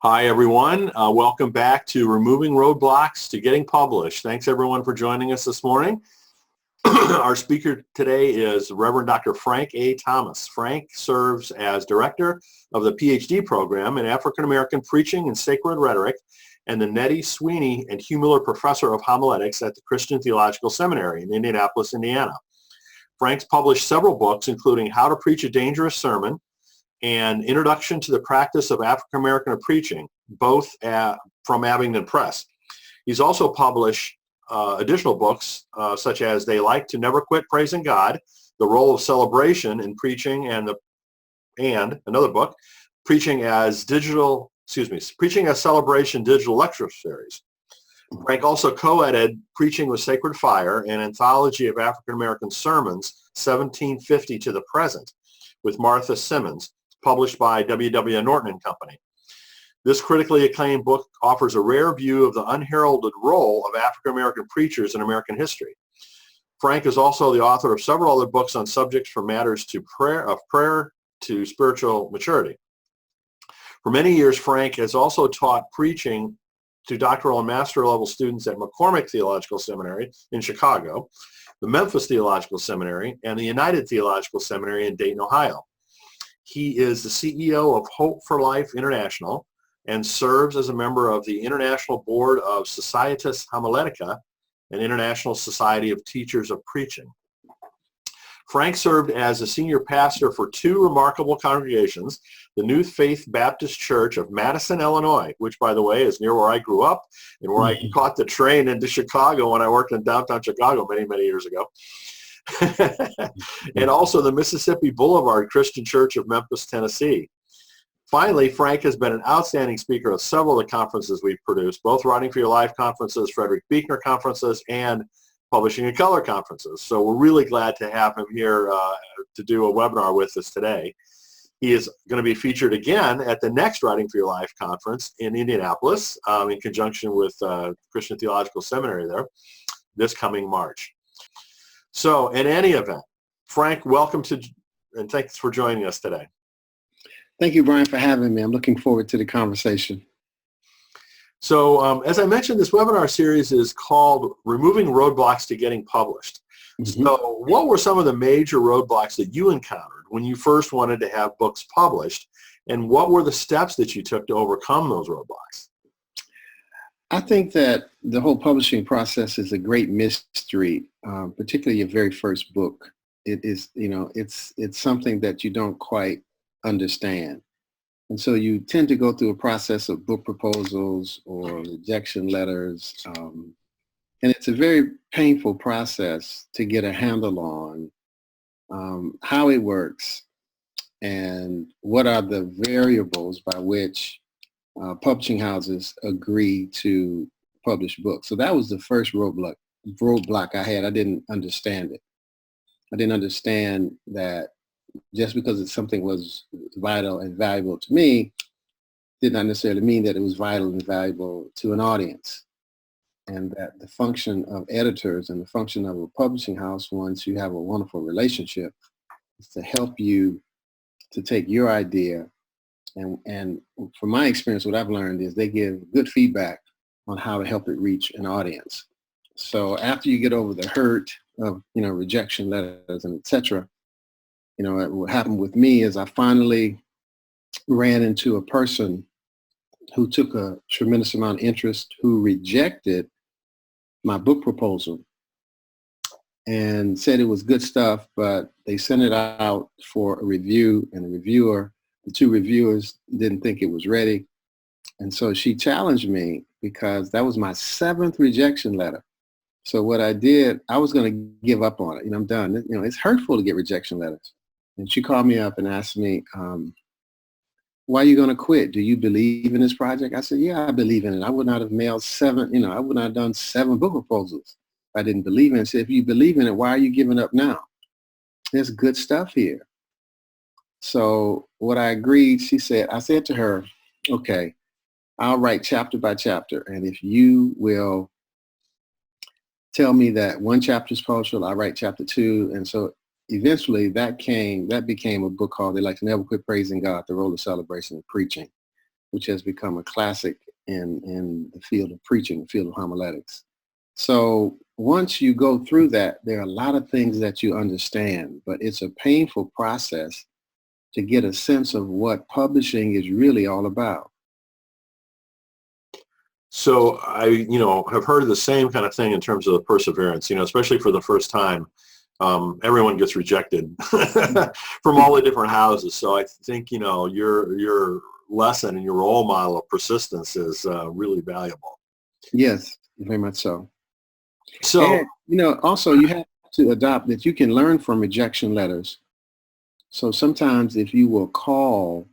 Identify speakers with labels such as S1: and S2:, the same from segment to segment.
S1: Hi, everyone. Welcome back to Removing Roadblocks to Getting Published. Thanks, everyone, for joining us this morning. Our speaker today is Reverend Dr. Frank A. Thomas. Frank serves as director of the PhD program in African American Preaching and Sacred Rhetoric and the Nettie Sweeney and Hugh Miller Professor of Homiletics at the Christian Theological Seminary in Indianapolis, Indiana. Frank's published several books, including How to Preach a Dangerous Sermon and Introduction to the Practice of African American Preaching, both from Abingdon Press. He's also published additional books such as They Like to Never Quit Praising God, The Role of Celebration in Preaching, and another book, Preaching as Celebration Digital Lecture Series. Frank also co-edited Preaching with Sacred Fire, an anthology of African American sermons, 1750 to the present, with Martha Simmons, published by W.W. Norton and Company. This critically acclaimed book offers a rare view of the unheralded role of African American preachers in American history. Frank is also the author of several other books on subjects from matters of prayer to spiritual maturity. For many years, Frank has also taught preaching to doctoral and master level students at McCormick Theological Seminary in Chicago, the Memphis Theological Seminary, and the United Theological Seminary in Dayton, Ohio. He is the CEO of Hope for Life International and serves as a member of the International Board of Societas Homiletica, an international society of teachers of preaching. Frank served as a senior pastor for two remarkable congregations, the New Faith Baptist Church of Madison, Illinois, which, by the way, is near where I grew up and where I caught the train into Chicago when I worked in downtown Chicago many, many years ago. And also the Mississippi Boulevard Christian Church of Memphis, Tennessee. Finally, Frank has been an outstanding speaker at several of the conferences we've produced, both Writing for Your Life conferences, Frederick Buechner conferences, and Publishing in Color conferences. So we're really glad to have him here to do a webinar with us today. He is going to be featured again at the next Writing for Your Life conference in Indianapolis in conjunction with Christian Theological Seminary there this coming March. So in any event, Frank, welcome to, and thanks for joining us today.
S2: Thank you, Brian, for having me. I'm looking forward to the conversation.
S1: So as I mentioned, this webinar series is called Removing Roadblocks to Getting Published. Mm-hmm. So what were some of the major roadblocks that you encountered when you first wanted to have books published, and what were the steps that you took to overcome those roadblocks?
S2: I think that the whole publishing process is a great mystery, particularly your very first book. It is, it's something that you don't quite understand. And so you tend to go through a process of book proposals or rejection letters. And it's a very painful process to get a handle on how it works and what are the variables by which publishing houses agree to publish books. So that was the first roadblock I had. I didn't understand it. I didn't understand that just because it's something was vital and valuable to me did not necessarily mean that it was vital and valuable to an audience. And that the function of editors and the function of a publishing house, once you have a wonderful relationship, is to help you to take your idea and from my experience, what I've learned is they give good feedback on how to help it reach an audience. So after you get over the hurt of, rejection letters and et cetera, what happened with me is I finally ran into a person who took a tremendous amount of interest, who rejected my book proposal and said it was good stuff, but they sent it out for a review, and the two reviewers didn't think it was ready. And so she challenged me because that was my 7th rejection letter. So what I did, I was going to give up on it. I'm done. It's hurtful to get rejection letters. And she called me up and asked me, why are you going to quit? Do you believe in this project? I said, yeah, I believe in it. I would not have mailed 7, I would not have done 7 book proposals if I didn't believe in it. I said, if you believe in it, why are you giving up now? There's good stuff here. So what I agreed, I said to her, okay, I'll write chapter by chapter. And if you will tell me that one chapter is partial, I'll write chapter 2. And so eventually that became a book called They Like to Never Quit Praising God, The Role of Celebration in Preaching. which has become a classic in the field of preaching, the field of homiletics. So once you go through that, there are a lot of things that you understand, but it's a painful process to get a sense of what publishing is really all about.
S1: So I, have heard of the same kind of thing in terms of the perseverance, especially for the first time. Everyone gets rejected from all the different houses. So I think, your lesson and your role model of persistence is really valuable.
S2: Yes, very much so.
S1: So,
S2: and, also you have to adopt that you can learn from rejection letters. So sometimes if you will call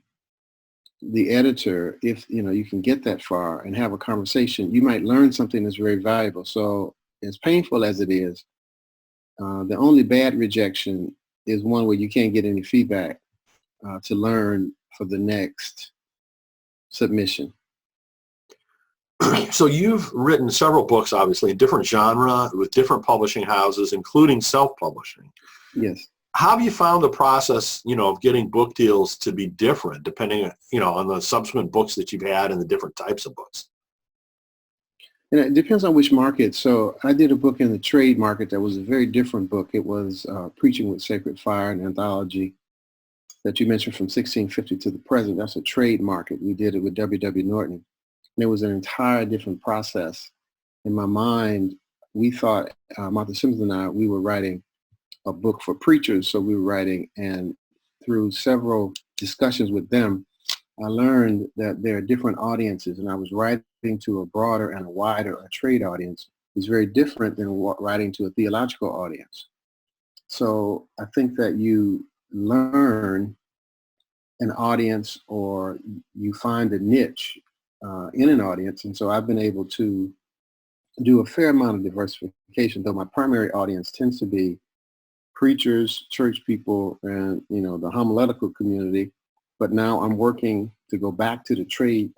S2: the editor, if you can get that far and have a conversation, you might learn something that's very valuable. So as painful as it is, the only bad rejection is one where you can't get any feedback to learn for the next submission.
S1: So you've written several books, obviously, in different genre with different publishing houses, including self-publishing.
S2: Yes.
S1: How have you found the process, of getting book deals to be different depending, on the subsequent books that you've had and the different types of books?
S2: And it depends on which market. So I did a book in the trade market that was a very different book. It was Preaching with Sacred Fire, an anthology that you mentioned from 1650 to the present. That's a trade market. We did it with W.W. Norton. And it was an entire different process. In my mind, we thought, Martha Simmons and I, we were writing a book for preachers. So we were writing, and through several discussions with them, I learned that there are different audiences, and I was writing to a broader and a wider a trade audience is very different than writing to a theological audience. So I think that you learn an audience, or you find a niche in an audience. And so I've been able to do a fair amount of diversification, though my primary audience tends to be preachers, church people, and the homiletical community. But now I'm working to go back to the trade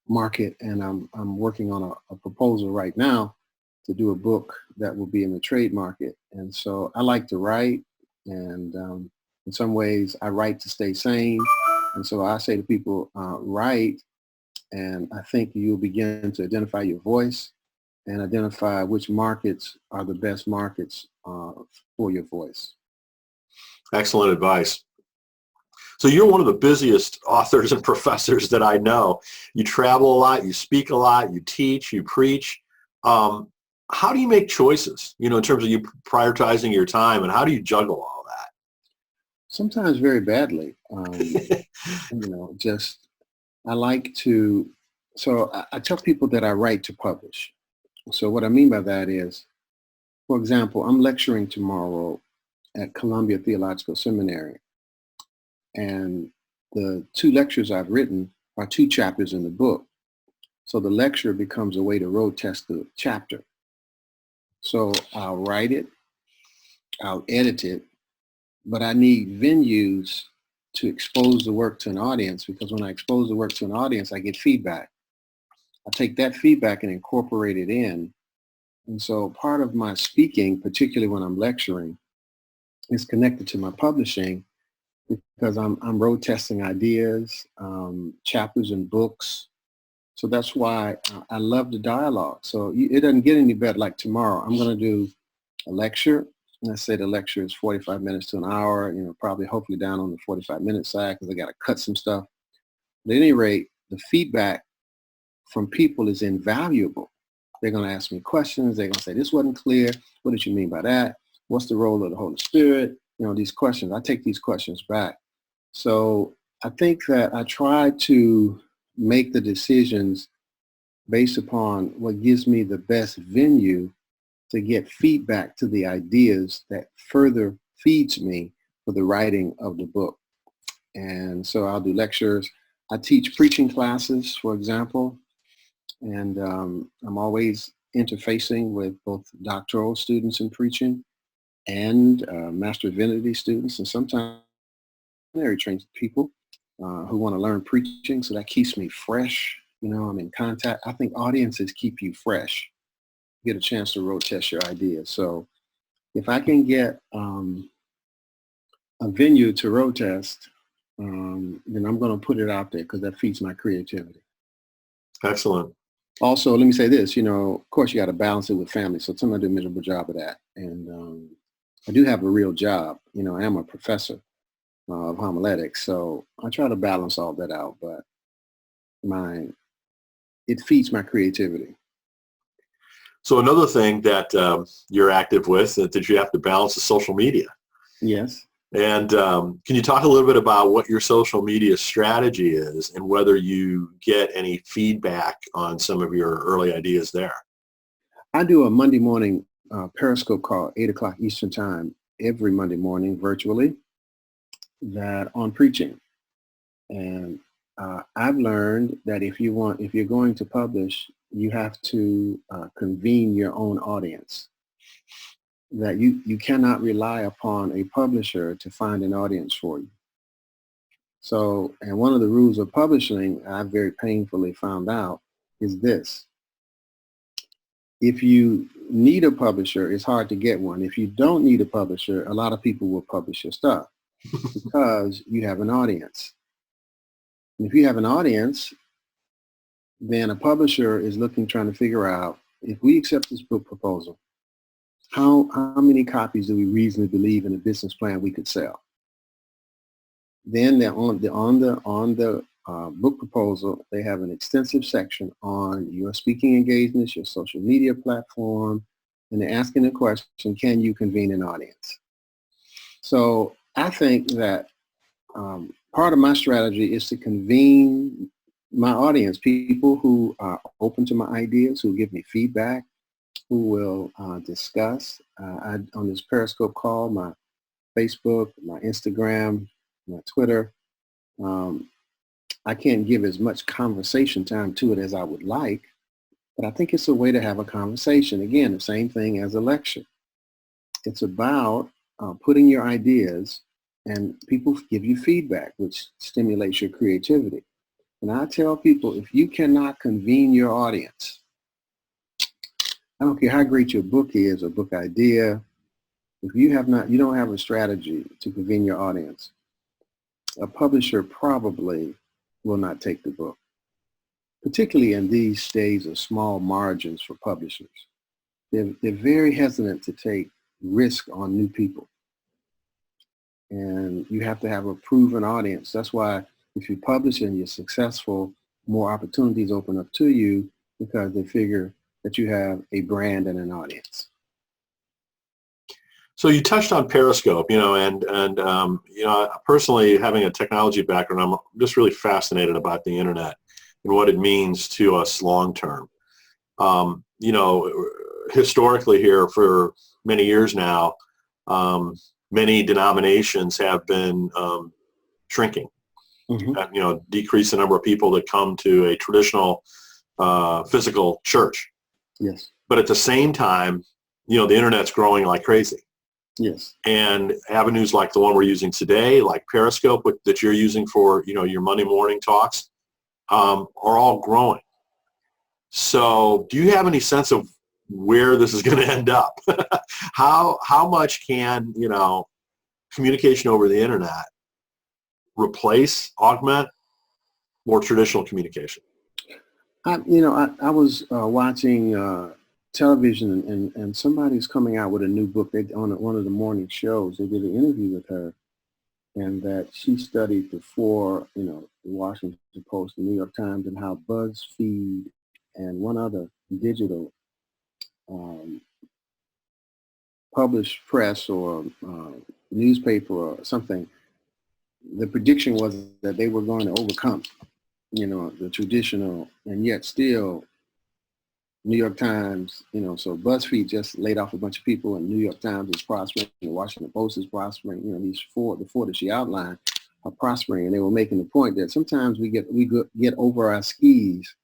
S2: market, and I'm working on a proposal right now to do a book that will be in the trade market. And so I like to write, and in some ways I write to stay sane. And so I say to people, write, and I think you'll begin to identify your voice and identify which markets are the best markets for your voice.
S1: Excellent advice. So you're one of the busiest authors and professors that I know. You travel a lot, you speak a lot, you teach, you preach. How do you make choices, in terms of you prioritizing your time, and how do you juggle all that?
S2: Sometimes very badly. I like to, so I tell people that I write to publish. So what I mean by that is, for example, I'm lecturing tomorrow at Columbia Theological Seminary. And the 2 lectures I've written are 2 chapters in the book. So the lecture becomes a way to road test the chapter. So I'll write it, I'll edit it, but I need venues to expose the work to an audience, because when I expose the work to an audience, I get feedback. I take that feedback and incorporate it in. And so part of my speaking, particularly when I'm lecturing, is connected to my publishing, because I'm road testing ideas, chapters and books. So that's why I love the dialogue. So it doesn't get any better. Like tomorrow, I'm going to do a lecture. Let's say the lecture is 45 minutes to an hour, probably hopefully down on the 45-minute side, because I got to cut some stuff. But at any rate, the feedback from people is invaluable. They're going to ask me questions. They're going to say, this wasn't clear. What did you mean by that? What's the role of the Holy Spirit? These questions. I take these questions back. So I think that I try to make the decisions based upon what gives me the best venue to get feedback to the ideas that further feeds me for the writing of the book. And so I'll do lectures. I teach preaching classes, for example, and I'm always interfacing with both doctoral students in preaching and Master of Divinity students, and sometimes seminary trained people who want to learn preaching. So that keeps me fresh. I'm in contact. I think audiences keep you fresh. You get a chance to road test your ideas. So if I can get a venue to road test, then I'm going to put it out there because that feeds my creativity.
S1: Excellent.
S2: Also, let me say this, of course you got to balance it with family. So sometimes I do a miserable job of that. And I do have a real job. I am a professor of homiletics. So I try to balance all that out, but it feeds my creativity.
S1: So another thing that you're active with that you have to balance is social media.
S2: Yes.
S1: And can you talk a little bit about what your social media strategy is and whether you get any feedback on some of your early ideas there?
S2: I do a Monday morning Periscope call, 8 o'clock Eastern time, every Monday morning virtually, that on preaching. And I've learned that if you're going to publish, you have to convene your own audience. That you cannot rely upon a publisher to find an audience for you. So, and one of the rules of publishing I very painfully found out is this. If you need a publisher, it's hard to get one. If you don't need a publisher, a lot of people will publish your stuff because you have an audience. And if you have an audience, then a publisher is trying to figure out, if we accept this book proposal, how many copies do we reasonably believe in a business plan we could sell? Then they're on the book proposal, they have an extensive section on your speaking engagements, your social media platform, and they're asking the question, can you convene an audience? So I think that part of my strategy is to convene my audience, people who are open to my ideas, who give me feedback, who will discuss. On this Periscope call, my Facebook, my Instagram, my Twitter, I can't give as much conversation time to it as I would like, but I think it's a way to have a conversation. Again, the same thing as a lecture. It's about putting your ideas, and people give you feedback, which stimulates your creativity. And I tell people, if you cannot convene your audience, I don't care how great your book is or book idea, if you don't have a strategy to convene your audience, a publisher probably will not take the book, particularly in these days of small margins for publishers. They're very hesitant to take risk on new people. And you have to have a proven audience. That's why if you publish and you're successful, more opportunities open up to you because they figure that you have a brand and an audience.
S1: So you touched on Periscope, and personally, having a technology background, I'm just really fascinated about the internet and what it means to us long term. Historically here for many years now, many denominations have been shrinking, decrease the number of people that come to a traditional physical church.
S2: Yes.
S1: But at the same time, the internet's growing like crazy.
S2: Yes.
S1: And avenues like the one we're using today, like Periscope that you're using for, your Monday morning talks, are all growing. So do you have any sense of where this is going to end up? How much can, communication over the internet augment more traditional communication?
S2: I was watching television, and somebody's coming out with a new book. They on one of the morning shows, they did an interview with her, and that she studied the Washington Post, the New York Times, and how BuzzFeed and one other digital published press or newspaper or something, the prediction was that they were going to overcome, the traditional, and yet still New York Times, so BuzzFeed just laid off a bunch of people, and New York Times is prospering, and the Washington Post is prospering. The four that she outlined are prospering, and they were making the point that sometimes we get over our skis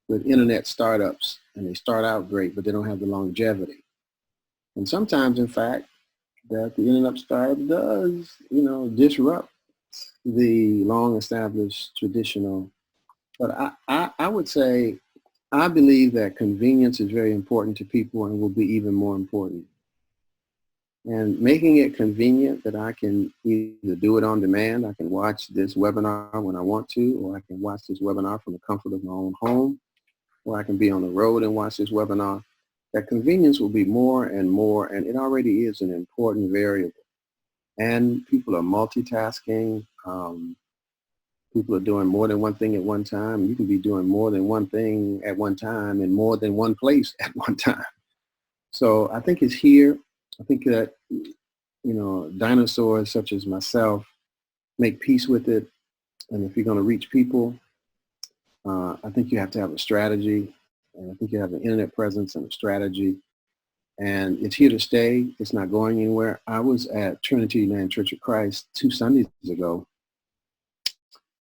S2: with internet startups, and they start out great, but they don't have the longevity. And sometimes, in fact, that the internet startup does, disrupt the long-established traditional. But I would say, I believe that convenience is very important to people and will be even more important and making it convenient that I can either do it on demand. I can watch this webinar when I want to, or I can watch this webinar from the comfort of my own home, or I can be on the road and watch this webinar. That convenience will be more and more, and it already is an important variable. And people are multitasking. People are doing more than one thing at one time. You can be doing more than one thing at one time in more than one place at one time. So I think it's here. I think that, dinosaurs such as myself make peace with it. And if you're going to reach people, I think you have to have a strategy. And I think you have an internet presence and a strategy. And it's here to stay. It's not going anywhere. I was at Trinity United Church of Christ 2 Sundays ago,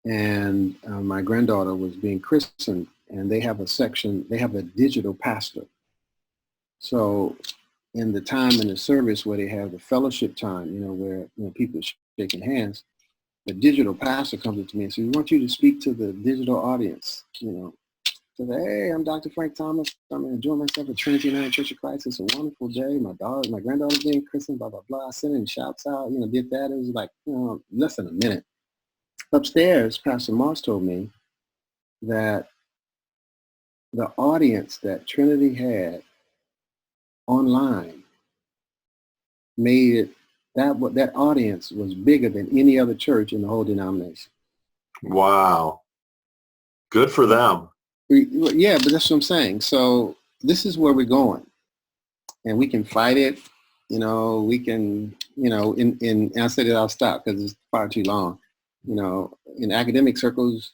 S2: and my granddaughter was being christened, and they have a section, they have a digital pastor. So in the time in the service where they have the fellowship time, where people are shaking hands, the digital pastor comes up to me and says, "We want you to speak to the digital audience." So, "Hey, I'm Dr. Frank Thomas. I'm enjoying myself at Trinity United Church of Christ. It's a wonderful day. My granddaughter's being christened, blah, blah, blah." I sent in shouts out, did that. It was like, less than a minute. Upstairs, Pastor Moss told me that the audience that Trinity had online made it, that audience was bigger than any other church in the whole denomination.
S1: Wow. Good for them.
S2: Yeah, but that's what I'm saying. So this is where we're going, and we can fight it. We can, and I said it, I'll stop because it's far too long. In academic circles,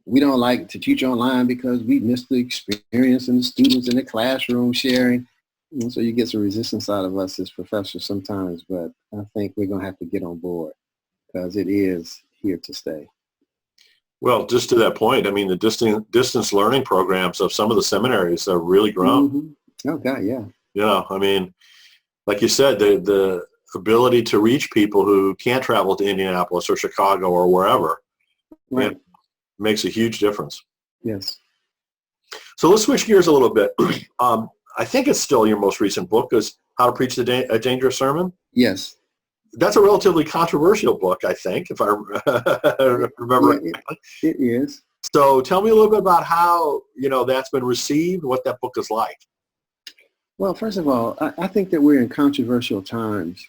S2: we don't like to teach online because we miss the experience and the students in the classroom sharing. And so you get some resistance out of us as professors sometimes, but I think we're going to have to get on board because it is here to stay.
S1: Well, just to that point, I mean, the distance learning programs of some of the seminaries have really grown.
S2: Mm-hmm. Oh, God, yeah.
S1: I mean, like you said, the ability to reach people who can't travel to Indianapolis or Chicago or wherever,
S2: right,
S1: it makes a huge difference.
S2: Yes.
S1: So let's switch gears a little bit. I think it's still your most recent book is How to Preach a Dangerous Sermon.
S2: Yes.
S1: That's a relatively controversial book, I think, if I remember.
S2: Yeah, it is.
S1: So tell me a little bit about how, that's been received, what that book is like.
S2: Well, first of all, I think that we're in controversial times,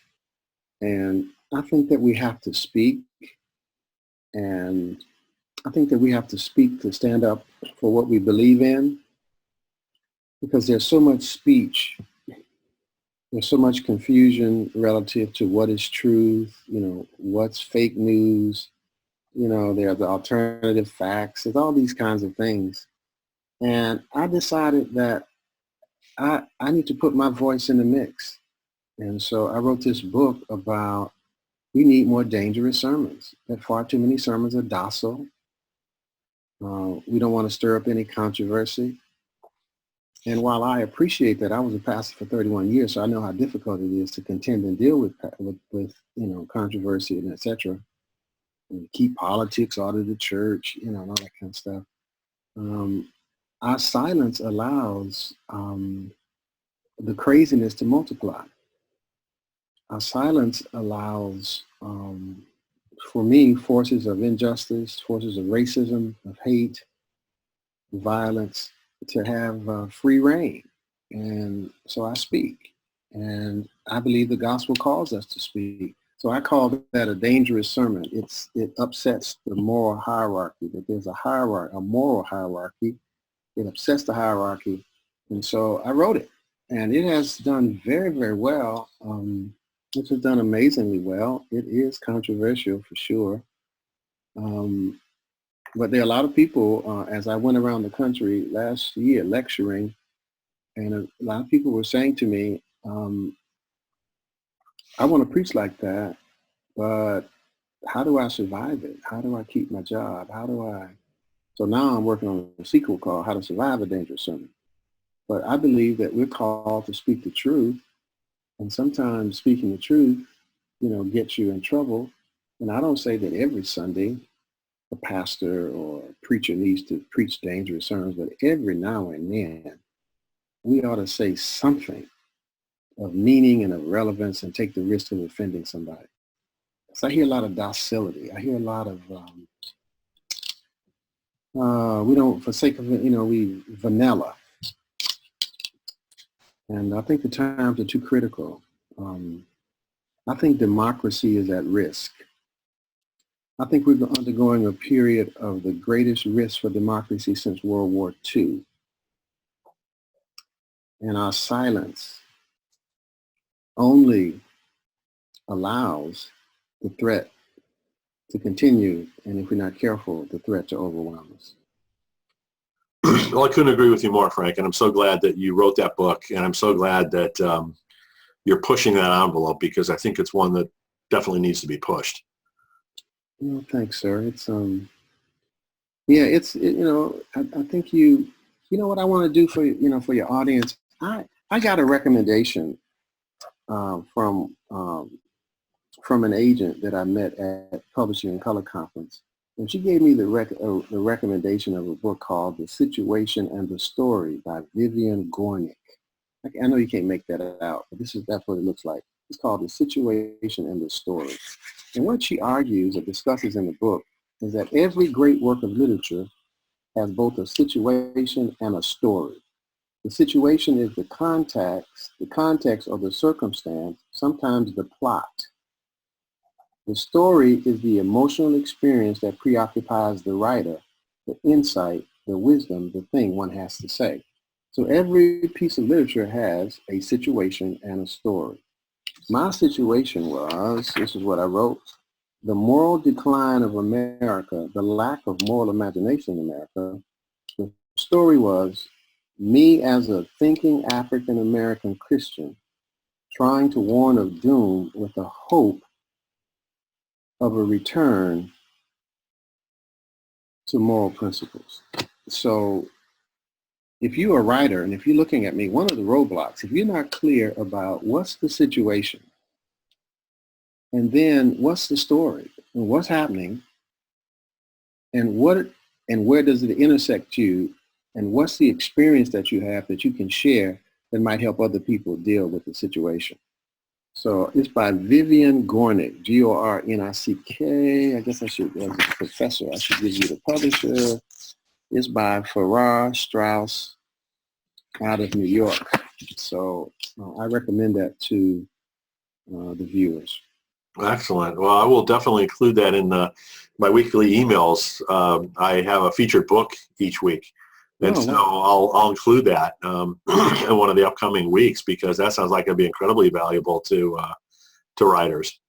S2: and I think that we have to speak, and I think that we have to speak to stand up for what we believe in, because there's so much speech. There's so much confusion relative to what is truth, what's fake news, there are the alternative facts. There's all these kinds of things. And I decided that I need to put my voice in the mix. And so I wrote this book about we need more dangerous sermons, that far too many sermons are docile. We don't want to stir up any controversy. And while I appreciate that, I was a pastor for 31 years, so I know how difficult it is to contend and deal with controversy and et cetera. And keep politics out of the church, and all that kind of stuff. Our silence allows the craziness to multiply. Our silence allows, for me, forces of injustice, forces of racism, of hate, violence, to have free reign. And so I speak. And I believe the gospel calls us to speak. So I call that a dangerous sermon. It upsets the moral hierarchy, that there's a hierarchy, a moral hierarchy. It upsets the hierarchy. And so I wrote it. And it has done very, very well. It has done amazingly well. It is controversial for sure. But there are a lot of people, as I went around the country last year lecturing, and a lot of people were saying to me, I want to preach like that, but how do I survive it? How do I keep my job? So now I'm working on a sequel called How to Survive a Dangerous Sermon. But I believe that we're called to speak the truth, and sometimes speaking the truth, gets you in trouble. And I don't say that every Sunday a pastor or a preacher needs to preach dangerous sermons, but every now and then we ought to say something of meaning and of relevance and take the risk of offending somebody. So I hear a lot of docility. I hear a lot of, we don't, for sake of it, we vanilla. And I think the times are too critical. I think democracy is at risk. I think we're undergoing a period of the greatest risk for democracy since World War II. And our silence only allows the threat to continue, and if we're not careful, the threat to overwhelm us.
S1: Well, I couldn't agree with you more, Frank, and I'm so glad that you wrote that book, and I'm so glad that you're pushing that envelope, because I think it's one that definitely needs to be pushed.
S2: Well, thanks, sir. It's I think you know what I want to do for for your audience. I got a recommendation from an agent that I met at Publishing and Color Conference, and she gave me the recommendation of a book called The Situation and the Story by Vivian Gornick. I know you can't make that out, but that's what it looks like. It's called The Situation and the Story. And what she argues or discusses in the book is that every great work of literature has both a situation and a story. The situation is the context or the circumstance, sometimes the plot. The story is the emotional experience that preoccupies the writer, the insight, the wisdom, the thing one has to say. So every piece of literature has a situation and a story. My situation was, this is what I wrote, the moral decline of America, the lack of moral imagination in America. The story was me as a thinking African-American Christian trying to warn of doom with the hope of a return to moral principles. So if you're a writer and if you're looking at me, one of the roadblocks, if you're not clear about what's the situation and then what's the story and what's happening and where does it intersect you and what's the experience that you have that you can share that might help other people deal with the situation. So it's by Vivian Gornick, Gornick. I guess I should, as a professor, I should give you the publisher. It's by Farrar Straus out of New York. So I recommend that to the viewers.
S1: Excellent. Well, I will definitely include that in my weekly emails. I have a featured book each week. And so I'll include that in one of the upcoming weeks, because that sounds like it'd be incredibly valuable to writers.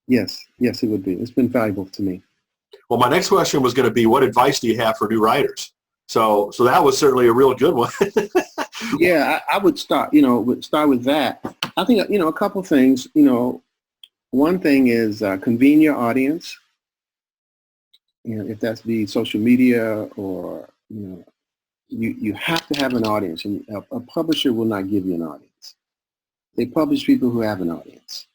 S2: Yes, it would be. It's been valuable to me.
S1: Well, my next question was going to be, what advice do you have for new writers? So that was certainly a real good one.
S2: Yeah, I would start with that. I think, a couple things. One thing is convene your audience. If that's the social media or, you have to have an audience, and a publisher will not give you an audience. They publish people who have an audience.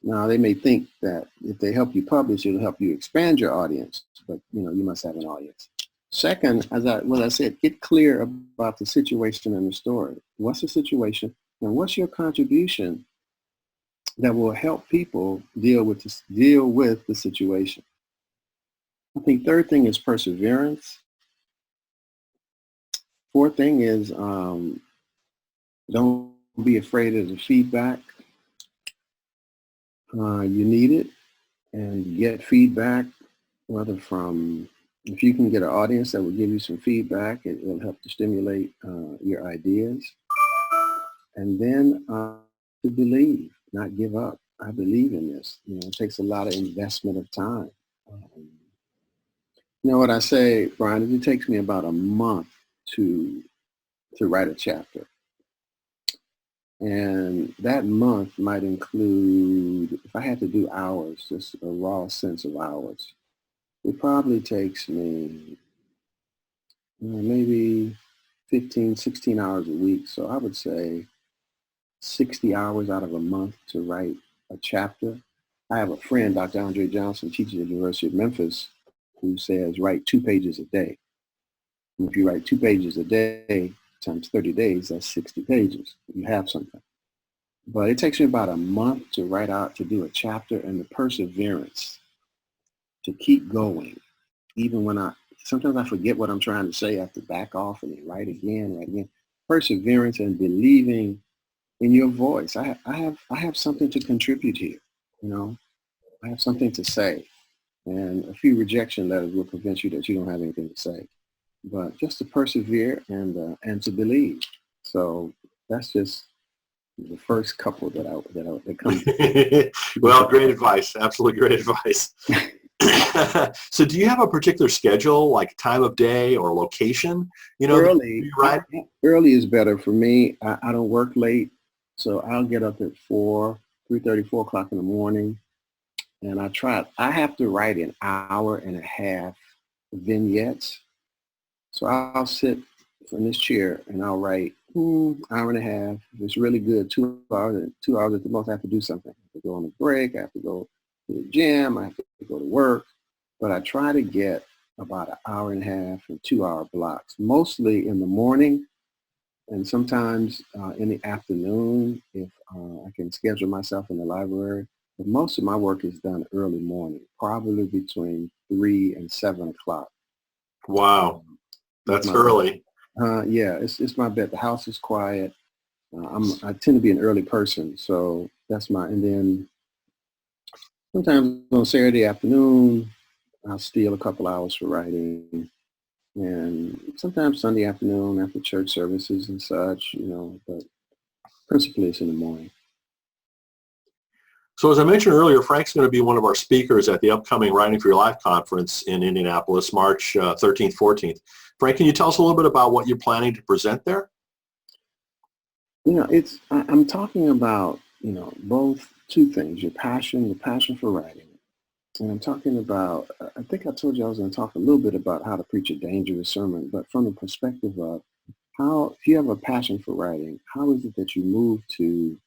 S2: Now, they may think that if they help you publish, it'll help you expand your audience, but you must have an audience. Second, as I said, get clear about the situation and the story. What's the situation, and what's your contribution that will help people deal with the situation? I think third thing is perseverance. Fourth thing is don't be afraid of the feedback. You need it, and get feedback, whether if you can get an audience that will give you some feedback, it will help to stimulate your ideas. And then to believe, not give up. I believe in this. It takes a lot of investment of time. What I say, Brian, is it takes me about a month to write a chapter. And that month might include, if I had to do hours, just a raw sense of hours, it probably takes me maybe 15, 16 hours a week. So I would say 60 hours out of a month to write a chapter. I have a friend, Dr. Andre Johnson, teaches at the University of Memphis, who says write 2 pages a day. And if you write 2 pages a day times 30 days, that's 60 pages. You have something. But it takes me about a month to write out, to do a chapter, and the perseverance to keep going. Even when sometimes I forget what I'm trying to say. I have to back off and then write again, write again. Perseverance and believing in your voice. I have something to contribute here. You know, I have something to say. And a few rejection letters will convince you that you don't have anything to say. But just to persevere and to believe. So that's just the first couple that comes.
S1: Well, great advice. Absolutely great advice. So do you have a particular schedule, like time of day or location?
S2: Early,
S1: Right?
S2: early is better for me. I don't work late, so I'll get up at 3:30, 4 o'clock in the morning, and I have to write an hour and a half vignettes. So I'll sit in this chair and I'll write hour and a half. If it's really good, 2 hours. 2 hours at the most. I have to do something. I have to go on a break. I have to go to the gym. I have to go to work. But I try to get about an hour and a half and 2 hour blocks, mostly in the morning and sometimes in the afternoon if I can schedule myself in the library. But most of my work is done early morning, probably between 3 and 7 o'clock.
S1: Wow, that's early.
S2: Yeah, it's my bed. The house is quiet. I tend to be an early person, so and then sometimes on Saturday afternoon, I'll steal a couple hours for writing. And sometimes Sunday afternoon after church services and such, but principally it's in the morning.
S1: So as I mentioned earlier, Frank's going to be one of our speakers at the upcoming Writing for Your Life conference in Indianapolis, March 13th, 14th. Frank, can you tell us a little bit about what you're planning to present there?
S2: I'm talking about, both two things, your passion the passion for writing. And I'm talking about, I think I told you I was going to talk a little bit about how to preach a dangerous sermon, but from the perspective of how, if you have a passion for writing, how is it that you move to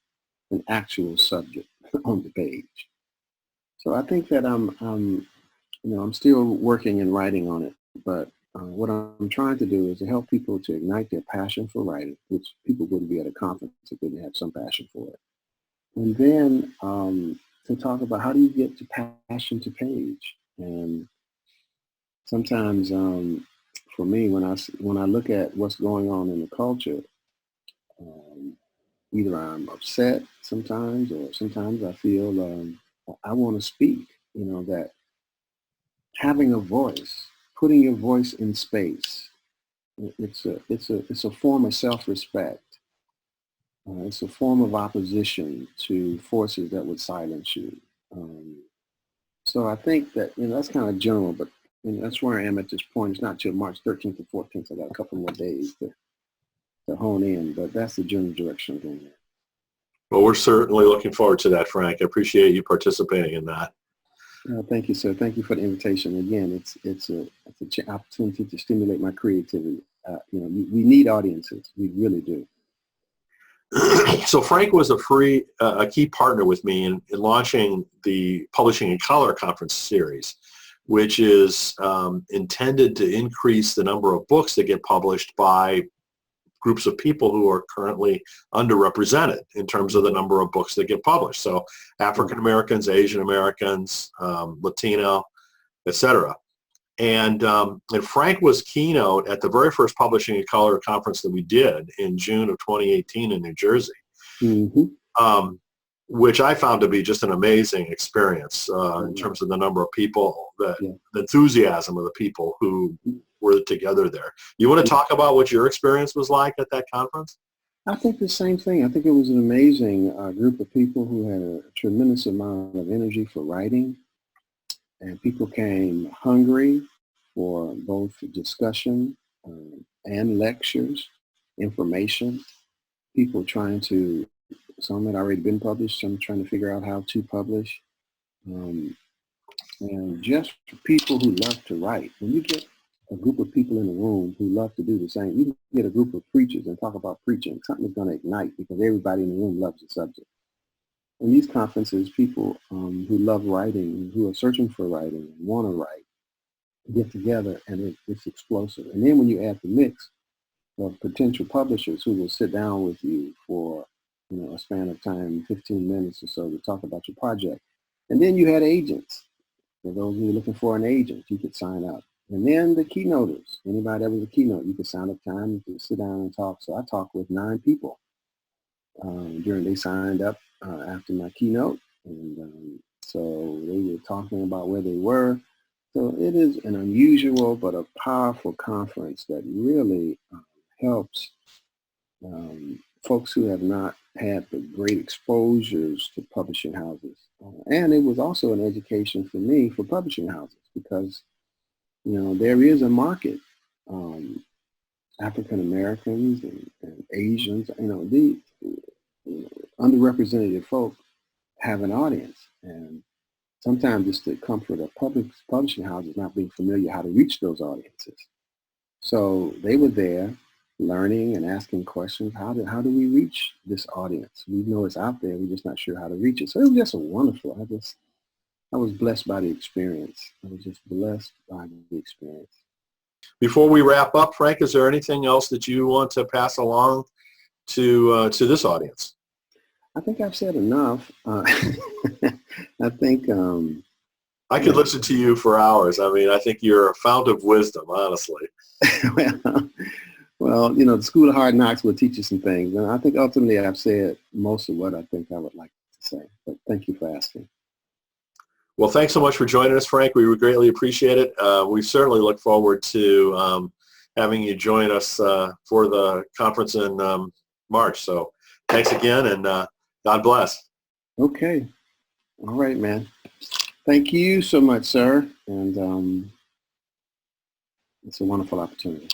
S2: an actual subject on the page? So I think that I'm still working and writing on it, but what I'm trying to do is to help people to ignite their passion for writing, which people wouldn't be at a conference if they didn't have some passion for it. And then to talk about how do you get to passion to page. And sometimes for me, when I look at what's going on in the culture, um, either I'm upset sometimes or sometimes I feel I want to speak, that having a voice, putting your voice in space, it's a form of self-respect. It's a form of opposition to forces that would silence you. Um, so I think that, that's kind of general, but that's where I am at this point. It's not till March 13th or 14th. I got a couple more days to hone in, but that's the general direction I'm going in.
S1: Well, we're certainly looking forward to that, Frank. I appreciate you participating in that.
S2: Thank you, sir. Thank you for the invitation. Again, it's an opportunity to stimulate my creativity. We need audiences. We really do.
S1: So Frank was a key partner with me in launching the Publishing in Color conference series, which is intended to increase the number of books that get published by groups of people who are currently underrepresented in terms of the number of books that get published. So African Americans, Asian Americans, Latino, etc. And Frank was keynote at the very first Publishing in Color conference that we did in June of 2018 in New Jersey, which I found to be just an amazing experience in terms of the number of people, the enthusiasm of the people who were together there. You want to talk about what your experience was like at that conference?
S2: I think the same thing. I think it was an amazing group of people who had a tremendous amount of energy for writing. And people came hungry for both discussion and lectures, information. People some had already been published, some trying to figure out how to publish. And just for people who love to write. When you get a group of people in a room who love to do the same, you can get a group of preachers and talk about preaching. Something is going to ignite because everybody in the room loves the subject. In these conferences, people who love writing, who are searching for writing and want to write, get together and it's explosive. And then when you add the mix of potential publishers who will sit down with you for a span of time, 15 minutes or so, to talk about your project. And then you had agents. For those who were looking for an agent, you could sign up. And then the keynoters. Anybody that was a keynote, you could sign up time, you could sit down and talk. So I talked with 9 people they signed up after my keynote. And so they were talking about where they were. So it is an unusual but a powerful conference that really helps folks who have not had the great exposures to publishing houses. And it was also an education for me for publishing houses because, there is a market. African Americans and Asians, the underrepresented folk have an audience. And sometimes it's the comfort of publishing houses not being familiar how to reach those audiences. So they were there learning and asking questions. How do we reach this audience? We know it's out there. We're just not sure how to reach it. So it was just a wonderful. I was blessed by the experience. I was just blessed by the experience.
S1: Before we wrap up, Frank, is there anything else that you want to pass along to this audience?
S2: I think I've said enough. I think
S1: I could listen to you for hours. I mean, I think you're a fount of wisdom, honestly.
S2: Well, the School of Hard Knocks will teach you some things. And I think ultimately I've said most of what I think I would like to say. But thank you for asking.
S1: Well, thanks so much for joining us, Frank. We would greatly appreciate it. We certainly look forward to having you join us for the conference in March. So thanks again, and God bless.
S2: Okay. All right, man. Thank you so much, sir. And it's a wonderful opportunity.